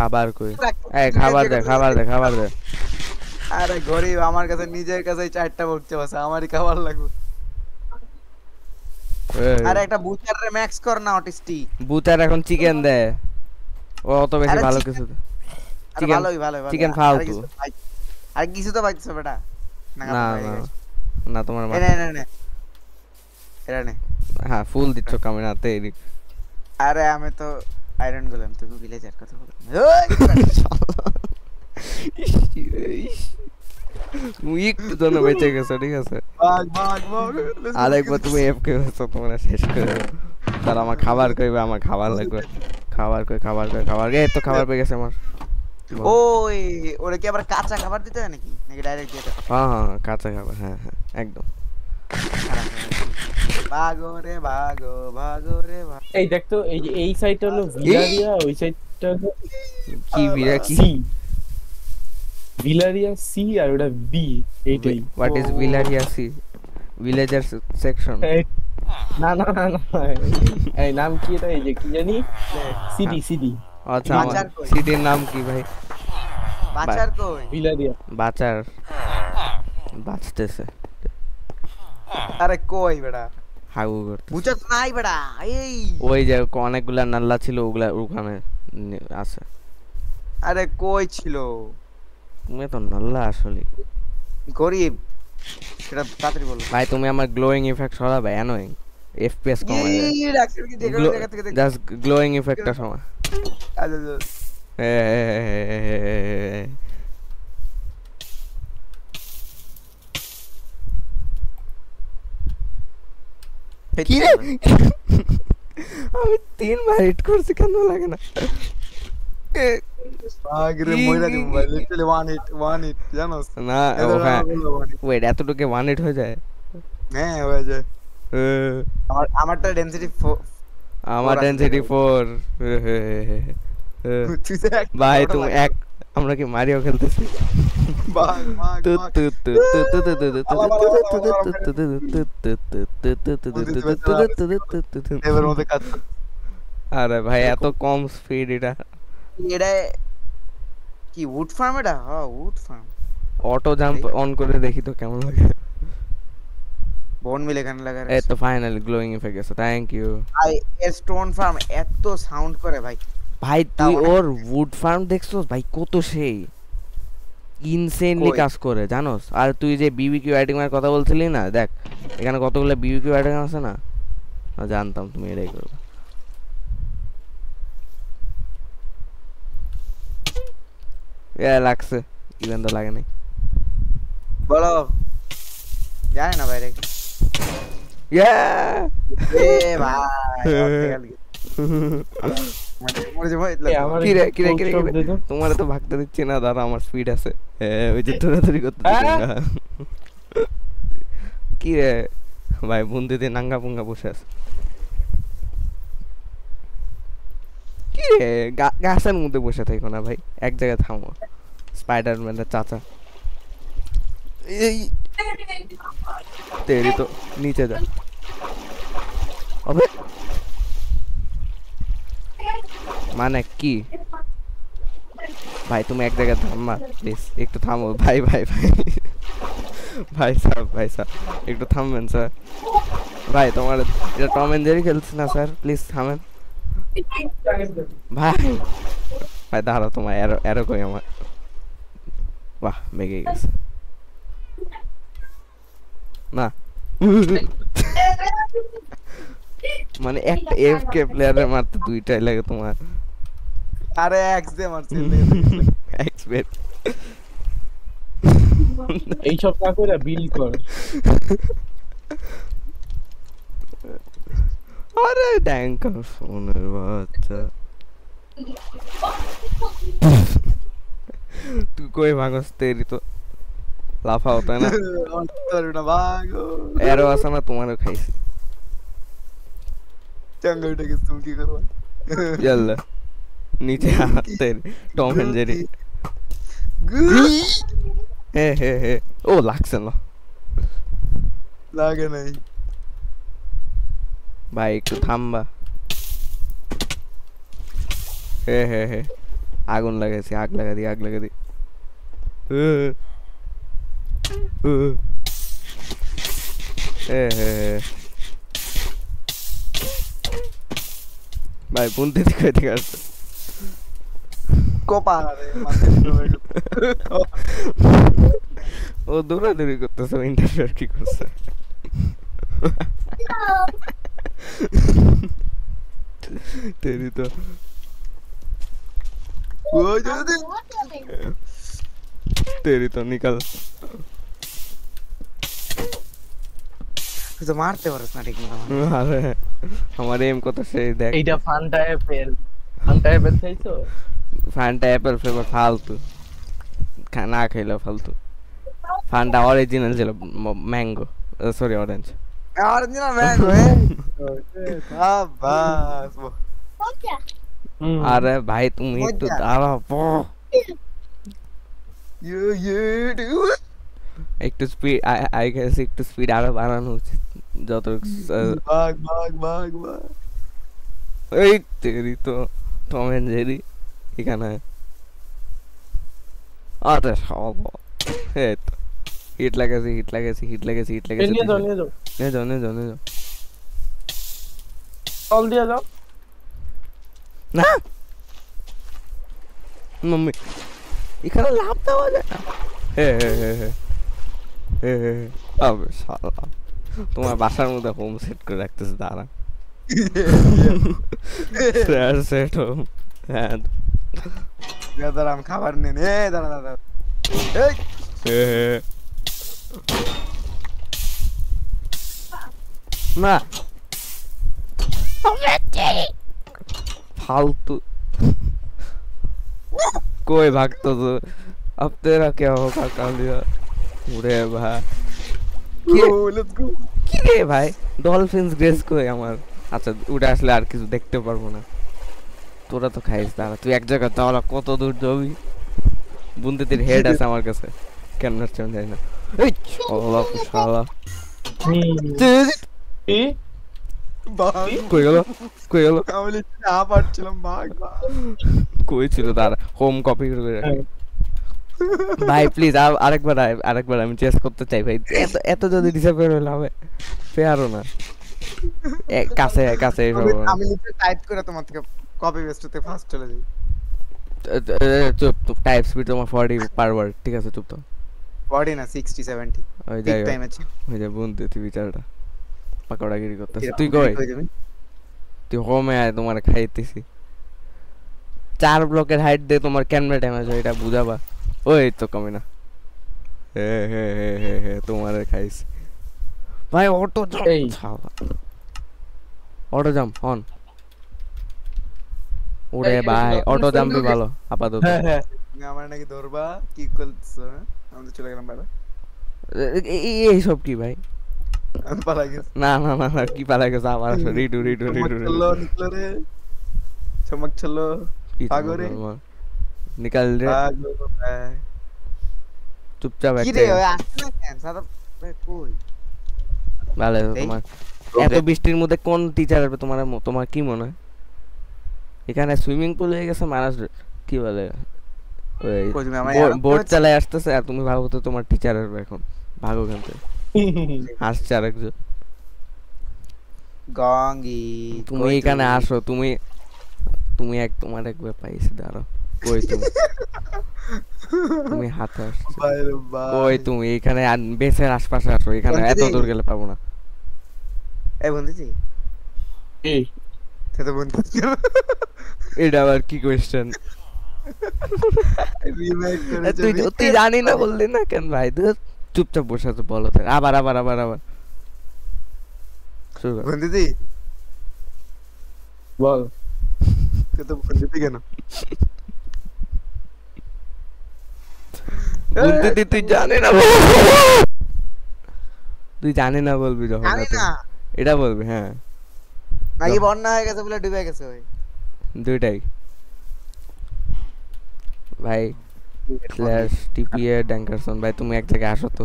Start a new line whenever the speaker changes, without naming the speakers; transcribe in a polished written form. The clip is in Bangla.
খাবার কই? এই খাবার দে, খাবার দে, খাবার দে।
আরে গরিব, আমার কাছে নিজের কাছে 4টা বকতে আছে, আমারই খাবার লাগবে।
এই
আরে একটা বুচারে ম্যাক্স কর না অটিস্টিক।
বুতার এখন চিকেন দে। ও অত বেশি
আরে
ভালো কিছু
চিকেন,
দে।
আরে
চিকেন,
ভালোই ভালোই ভালো।
চিকেন
আরে
ফালতু।
কিছু ভাই, আরে কিছু তো পাইতেছ বেটা। নাঙ্গা
না
পুঙ্গা
না
এদিকে আস।
না, তোমার
এ নে
মাথা।
নে নে, এটা নে।
হ্যাঁ, ফুল দিচ্ছ কামিনাতে এদিক।
আরে আমি তো আয়রন গোলাম, তুমি ভিলেজার কথা বলো। ওই বেটা,
তুমি একটু জন্য বেঁচে গেছো, ঠিক আছে।
ভাগ ভাগ ভাগ, লেটস গো লেটস
আরেকবার
গো।
তুমি এফকে হয়েছো, তোমরা শেষ করে দেবো। তার আমার খাবার কইবে, আমার খাবার লাগবে। খাবার কই, খাবার কই, খাবার এই তো খাবার পেয়ে গেছে আমার। বলো।
ওই, ওরে কি আবার কাঁচা খাবার দিতে হয় নাকি, নাকি ডাইরেক্ট দিয়ে দাও?
হ্যাঁ হ্যাঁ হ্যাঁ, কাঁচা খাবার, হ্যাঁ হ্যাঁ একদম।
খারাপ হয় নাকি? ভাগো রে ভাগো, ভাগো রে ভাগো।
এই দেখতো, এই যে এই সাইডটা হলো
এই
ভিলারিয়া, ওই সাইডটা হলো
কি বিরা কি?
সি। ভিলারিয়া সি আর ওটা বি, এইটাই।
হোয়াট
ও
ইজ ভিলারিয়া সি? Villager section.
এই, না না না না, এই নাম কি এটা, এই যে কি জানি, সিডি সিডি,
আচ্ছা, আমার
বাচার কই,
সিটির নাম কি ভাই?
বাচার কই?
ভিলারিয়া।
বাচার, বাঁচতেছে।
আরে কই বেটা,
হাগু করতেছে।
বুঝছ নাই বেটা। এই
ওই যে অনেকগুলা নাল্লা ছিল, ওগুলা ওখানে আছে।
আরে কই ছিল?
তুমি তো নাল্লা আসলে।
গরিব, সেটা তাড়াতাড়ি বলো।
ভাই তুমি আমার গ্লোয়িং ইফেক্ট সরাবে, অ্যানোয়িং। এফপিএস কমায় যায়।
এই ডাক্তার কি দেখো জায়গা থেকে দেখ।
জাস্ট গ্লোয়িং ইফেক্টটা সময়।
আচ্ছা আচ্ছা।
কি রে? আমি 3 বার হিট করছি, কেন লাগে না? এ,
আগরে
কি
মইরা
কি
দিমু
কি
ভাই,
কি?
লিটারালি ওয়ান হিট জানোস?
না, ও
এদের
হ্যাঁ।
আমার বললো ওয়ান হিট।
ওয়েট, এতটুকু 1 হিট হয়ে যায়?
হ্যাঁ হয়ে যায়।
এ,
আমারটা ডেনসিটি 4
আমার
আছে
ডেনসিটি
জায়গায়।
4।
তুই তো একটা
ভাই
বড়
তুমি
লাগে।
এক, আমরা কি মারিও খেলতেছি?
ভাগ ভাগ ভাগ। আলা বালা বালা বালা বালা। বন্ধু বেচারা দেবের মধ্যে কাজ করে।
আরে ভাই এত
এরকম
কম স্পিড এটা।
এটা কি উড ফার্ম? এটা হ্যাঁ wood farm.
Auto jump on করে দেখি তো কেমন লাগে।
বোন মিল এখানে লাগা
এই
রাখছে।
তো ফাইনালি গ্লোয়িং ইফেক্ট গেছে, থ্যাংক ইউ।
ভাই স্টোন ফার্ম এত সাউন্ড করে ভাই।
ভাই
তা
তুই
অনেক
ওর উড ফার্ম দেখছস ভাই, কত সেই ইনসেনলি
কই
কাজ করে জানোস। আর তুই যে বিবিকিউ আইটেম এর কথা বলছিলি না, দেখ এখানে কতগুলো বিবিকিউ আইটেম আছে না। জানতাম তুমি এটাই করবে। লাগছে, ইভেন তো লাগে নাই।
বলো, জানে না বাইরে কি?
ইয়া
এ ভাই অর্ধেক আলগি। মরে যাবো
এই আমার
কিরে
একটু
কিরে
ফুল
কিরে
স্টপ
কিরে,
দে তো।
তোমার তো ভাগতে দিচ্ছি না, দাঁড়া আমার স্পিড আছে। ওই যে দৌড়াদৌড়ি করতে কি রে ভাই, বন্ধুতে নাঙ্গা পুঙ্গা বসে আছে। কি রে গাছের মধ্যে বসে থাকো না ভাই, এক জায়গায় থামো। স্পাইডারম্যানের চাচা। এই তেরি তো নিচে যা। অবে মানে কি ভাই, তুমি এক জায়গায় থামবা প্লিজ, একটু থামো ভাই ভাই ভাই। ভাই সাহেব একটু থামবেন স্যার। ভাই তোমার এটা টম এন্ড জেরি খেলছে না স্যার, প্লিজ থামেন ভাই। ভাই দাঁড়াও, তোমার এরো এরো কই আমার। বাহ, বেগে গেছে না। মানে একটা এফকে প্লেয়ারের মারতে 2টাই লাগে তোমার।
আরে এক্স দে মারছে।
এক্সপেক্ট।
এইসব না করে বিল কর।
আরে ট্যাঙ্কার ফোনের বাচ্চা, তুই কই ভাগস? তেরি তো লাফাও তাই না?
না ভাগো,
এরও আছে না, তোমারও খাইছি।
চাঙ্গা উঠে গেছে, তুমি কি করবা?
ইয়াল্লা নিচে হাতের টম এন্ড জেরি। হে হে হে, ও লাগছে না
লাগে নাই
ভাই, একটু থামবা। হে হে হে, আগুন লাগাইছি, আগ লাগা দি, আগ লাগা দি। ভাই বুনতে দিকে থেকে আসছে।
কোপারে মাঝে ডুবে গেল।
ও দৌড়াদৌড়ি করতেছে, ইন্টারফেয়ার কি করছে? তেরি তো
ওই যদি
তেরি তো নিকাল।
তুই তো মারতে পারিস না ঠিক মতো।
আরে আমার এম কত সেই দেখ।
এইটা ফান্টা অ্যাপেল খাইছো?
ফান্টা অ্যাপেল ফ্লেভার ফালতু, না খাইলেও ফালতু। ফান্টা অরিজিনাল ছিল mango, sorry orange.
Original mango বাস।
আরে ভাই তুমি একটু
মজা।
দাঁড়াবো,
ইউ ইউ ডু
একটু স্পিড, আই গেস একটু স্পিড আরো বাড়ানো উচিত যত।
ভাগ ভাগ ভাগ ভাগ।
এই তেরি তো টম এন্ড জেরি এখানে। আরে সব এই তো হিট লাগাইছি, হিট লাগাইছি, হিট লাগাইছি, হিট লাগাইছি।
নিয়ে যাও
নিয়ে যাও, নিয়ে যাও, নিয়ে যাও।
কল দিয়ে যাও।
না মাম্মি এখানে লাভ দেওয়া যায় না। হে হে হে হে হে হে হে। আবে শালা, তোমার বাসার মধ্যে হোম সেট করে রাখতেছে, দাঁড়া। Set home. হ্যাঁ
দাঁড়া আমি খাবার নিয়ে নে। দাঁড়া দাঁড়া এই
হে হে। না फालतू कोई भागतो तो अब तेरा क्या होगा कालिया। उरे भाई
লেটস গো।
কি রে ভাই, ডলফিনস গ্রেস কই আমার? আচ্ছা উঠে আসলে আর কিছু দেখতে পারবো না। তোরা তো খাইস, দাঁড়া তুই এক জায়গায় তাহলে কত দূর যাবি? বুন্দেতির হেড আছে আমার কাছে, কেন নাচছেন জানি না। এই শালা শালা
কি?
ভাগ।
কই গেল, কই গেল,
আমি না পারছিলাম ভাগ ভাগ।
কই ছিল তার হোম কপি করে রাখি। ভাই প্লিজ আরেকবার আমি চেস করতে চাই ভাই। এত এত যদি ডিসঅ্যাপিয়ার হলে হবে, ফেয়ারও না। কাছে কাছে এসব
আমি নিচে টাইপ করে তোমার থেকে কপি পেস্টতে ফার্স্ট চলে যাই।
চুপ তো, টাইপ স্পিড তোমার 40 পার ওয়ার্ড, ঠিক আছে চুপ তো।
40 না 60 70
ওই
ঠিক
যাই
টাইম আছে।
ওই যে বন্ধু তুই বিচারটা পাকড়াগিরি করতেছিস। তুই কই? তুই হোমে আয়, তোমার খাইতেছি। 4 ব্লকের হাইট দিয়ে তোমার কেমনে ড্যামেজ হয় এটা বুঝাবা। ওই তো কমে না। হে হে হে হে হে তোমারে খাইস ভাই। অটো
এই।
Auto jump on. ওরে ভাই অটো জাম্পই ভালো আপাতত।
হ্যাঁ হ্যাঁ
তুমি আমার নাকি ধরবা কি করছো? আমি তো চলে গেলাম বাইরে।
এইসব কি ভাই?
আমি পালা গেছি।
না না না না, কি পালা গেছে আবার আসো। রিডু রিডু রিডু
চলো নিকলো রে। চমক চলো ভাগো রে।
নিকাল রে,
ভাগো ভাই।
চুপচাপ
কি
একটা
রে ওই আসছে না কেন সাদা ভাই কই?
ভালো
এই।
তোমার। এত বৃষ্টির মধ্যে কোন টিচার আসবে তোমার? তোমার কি মনে হয় এখানে সুইমিং পুল হয়ে গেছে? মানুষ কি বলে ওই
কই তুমি আমার
বোট চালায় আসতেছে, আর তুমি ভাবো তো তোমার টিচার আসবে এখন। ভাগো ওখান থেকে। আসছে আরেকজন।
গঙ্গি
তুমি এখানে আসো, তুমি তুমি তোমার একবার পাইছি, দাঁড়াও। কই তুমি? তুমি হাতে আসছো
ভাই রে ভাই।
কই তুমি? এখানে বেসের আশপাশে আসো, এখানে এত দূর গেলে পাবো না।
এই বন্ধুজি
এই
সে তো বন্ধু
এটা আবার কি কোয়েশ্চেন?
রিমেক করে
তুই তুই জানি না বললি না কেন ভাই? ধুর, চুপচাপ বসে আছো, বলো তাই। আবার আবার আবার আবার শুরু কর।
বন্ধুজি
বল।
সে তো বন্ধুজি কেন?
বলতে তুই জানি না তুই জানি না বলবি যখন
জানি না
এটা বলবি। হ্যাঁ
নাকি বন্যা হয়ে গেছে বলে ডুবে গেছে ওই
দুইটাই ভাই। স্ল্যাশ টিপিএ ড্যাঙ্কারসন ভাই, তুমি এক জায়গায় আসো তো।